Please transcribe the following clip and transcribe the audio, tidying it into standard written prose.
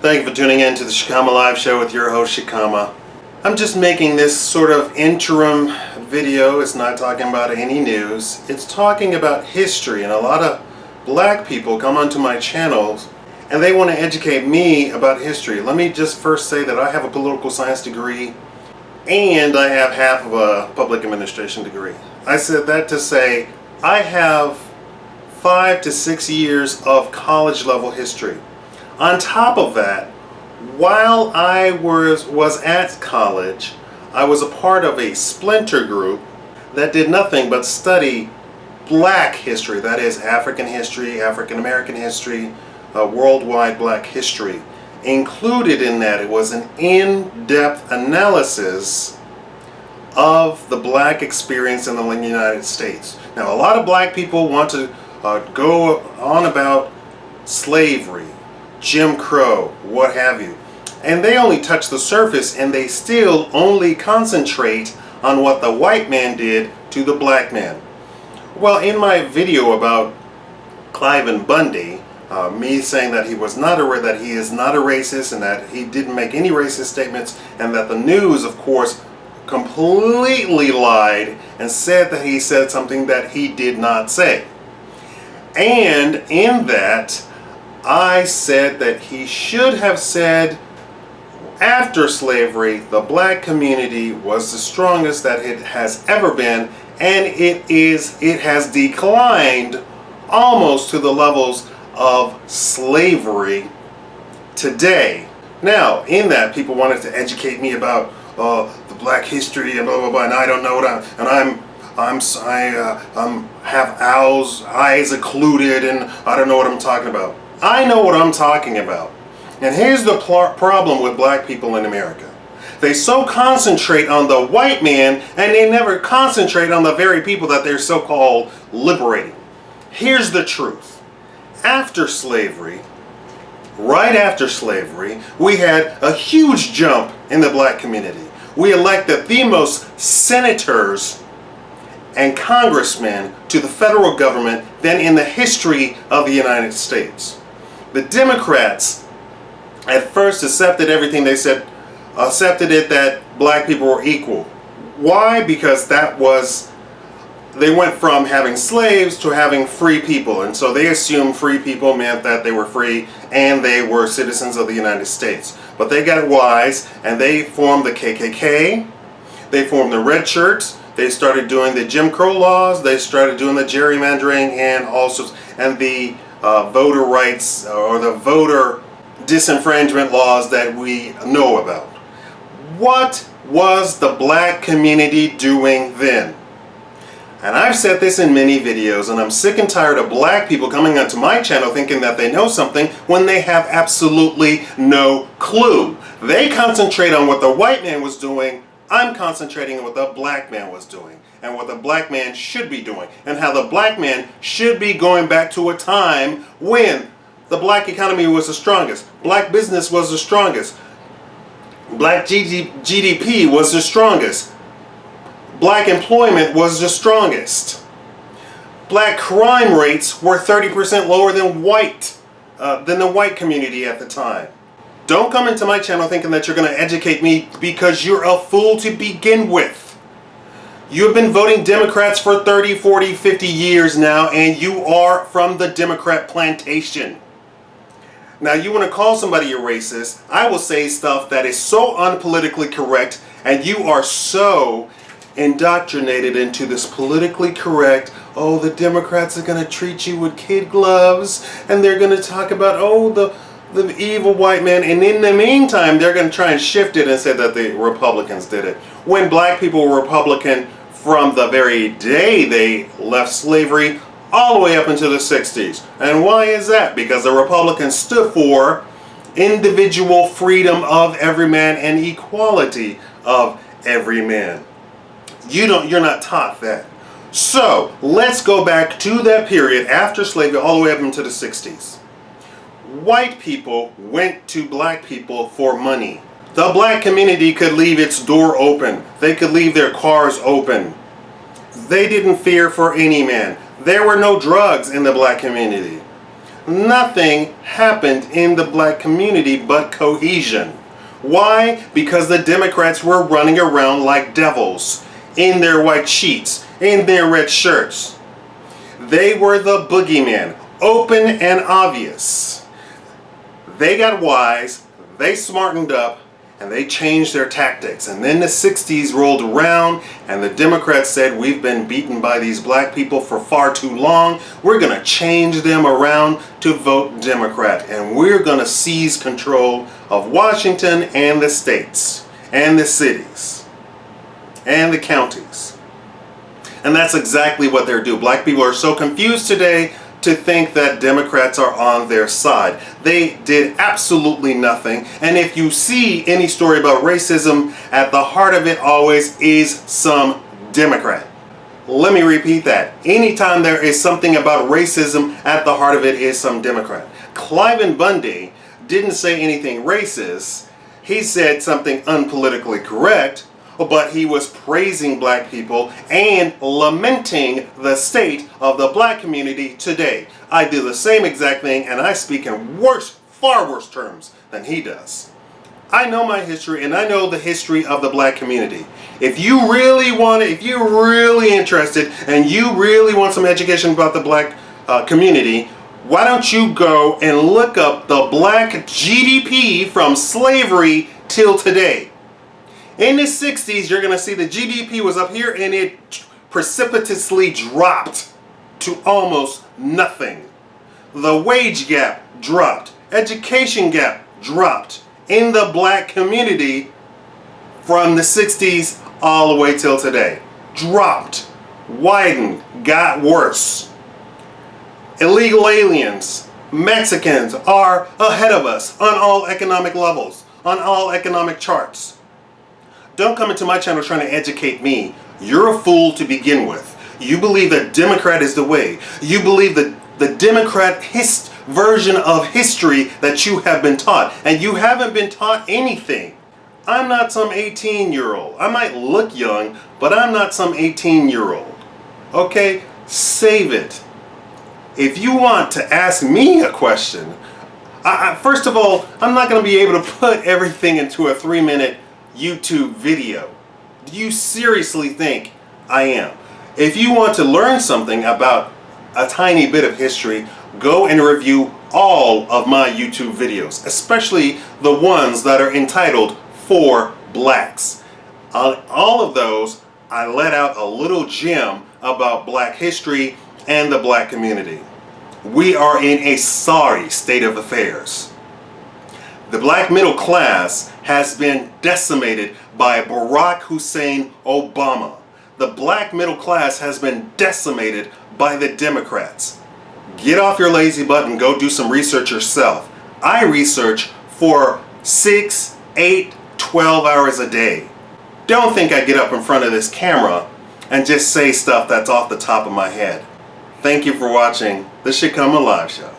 Thank you for tuning in to the Shikama Live Show with your host Shikama. I'm just making this sort of interim video. It's not talking about any news. It's talking about history, and a lot of black people come onto my channels and they want to educate me about history. Let me just first say that I have a political science degree and I have half of a public administration degree. I said that to say I have 5 to 6 years of college level history. On top of that, while I was at college, I was a part of a splinter group that did nothing but study black history, that is African history, African American history, worldwide black history. Included in that, it was an in-depth analysis of the black experience in the United States. Now, a lot of black people want to go on about slavery, Jim Crow, what have you. And they only touch the surface, and they still only concentrate on what the white man did to the black man. Well, in my video about Cliven Bundy, me saying that he is not a racist and that he didn't make any racist statements, and that the news, of course, completely lied and said that he said something that he did not say. And in that, I said that he should have said after slavery the black community was the strongest that it has ever been, and it has declined almost to the levels of slavery today. Now, in that, people wanted to educate me about the black history and blah blah blah, and I don't know what I have owls eyes occluded, and I don't know what I'm talking about. I know what I'm talking about. And here's the problem with black people in America. They so concentrate on the white man, and they never concentrate on the very people that they're so-called liberating. Here's the truth. After slavery, right after slavery, we had a huge jump in the black community. We elected the most senators and congressmen to the federal government than in the history of the United States. The Democrats at first accepted everything they said, accepted it that black people were equal. Why? Because they went from having slaves to having free people, and so they assumed free people meant that they were free and they were citizens of the United States. But they got wise and they formed the KKK, they formed the Red Shirts, they started doing the Jim Crow laws, they started doing the gerrymandering and the voter rights or the voter disenfranchisement laws that we know about. What was the black community doing then? And I've said this in many videos, and I'm sick and tired of black people coming onto my channel thinking that they know something when they have absolutely no clue. They concentrate on what the white man was doing. I'm concentrating on what the black man was doing and what the black man should be doing, and how the black man should be going back to a time when the black economy was the strongest, black business was the strongest, black GDP was the strongest, black employment was the strongest, black crime rates were 30% lower than the white community at the time. Don't come into my channel thinking that you're going to educate me, because you're a fool to begin with. You have been voting Democrats for 30, 40, 50 years now, and you are from the Democrat plantation. Now, you want to call somebody a racist, I will say stuff that is so unpolitically correct, and you are so indoctrinated into this politically correct, oh, the Democrats are going to treat you with kid gloves, and they're going to talk about, oh, the evil white man, and in the meantime, they're going to try and shift it and say that the Republicans did it. When black people were Republican from the very day they left slavery all the way up into the 60s. And why is that? Because the Republicans stood for individual freedom of every man and equality of every man. You're not taught that. So let's go back to that period after slavery all the way up into the 60s. White people went to black people for money. The black community could leave its door open. They could leave their cars open. They didn't fear for any man. There were no drugs in the black community. nothing happened in the black community but cohesion. Why? Because the Democrats were running around like devils in their white sheets, in their red shirts. They were the boogeyman, open and obvious. They got wise, they smartened up, and they changed their tactics. And then the 60s rolled around and the Democrats said, we've been beaten by these black people for far too long. We're going to change them around to vote Democrat. And we're going to seize control of Washington and the states and the cities and the counties. And that's exactly what they're doing. Black people are so confused today to think that Democrats are on their side. They did absolutely nothing. And if you see any story about racism, at the heart of it always is some Democrat. Let me repeat that. Anytime there is something about racism, at the heart of it is some Democrat. Cliven Bundy didn't say anything racist. He said something unpolitically correct, but he was praising black people and lamenting the state of the black community today. I do the same exact thing, and I speak in worse, far worse terms than he does. I know my history, and I know the history of the black community. If you really want it, if you're really interested, and you really want some education about the black community, why don't you go and look up the black GDP from slavery till today. In the 60s, you're going to see the GDP was up here and it precipitously dropped to almost nothing. The wage gap dropped. Education gap dropped in the black community from the 60s all the way till today. Dropped, widened, got worse. Illegal aliens, Mexicans are ahead of us on all economic levels, on all economic charts. Don't come into my channel trying to educate me. You're a fool to begin with. You believe that Democrat is the way. You believe that the Democrat version of history that you have been taught. And you haven't been taught anything. I'm not some 18-year-old. I might look young, but I'm not some 18-year-old. Okay? Save it. If you want to ask me a question, first of all, I'm not going to be able to put everything into a 3-minute YouTube video. Do you seriously think I am? If you want to learn something about a tiny bit of history, go and review all of my YouTube videos, especially the ones that are entitled For Blacks. On all of those, I let out a little gem about black history and the black community. We are in a sorry state of affairs. The black middle class has been decimated by Barack Hussein Obama. The black middle class has been decimated by the Democrats. Get off your lazy butt and go do some research yourself. I research for 6, 8, 12 hours a day. Don't think I get up in front of this camera and just say stuff that's off the top of my head. Thank you for watching the Shikama Live Show.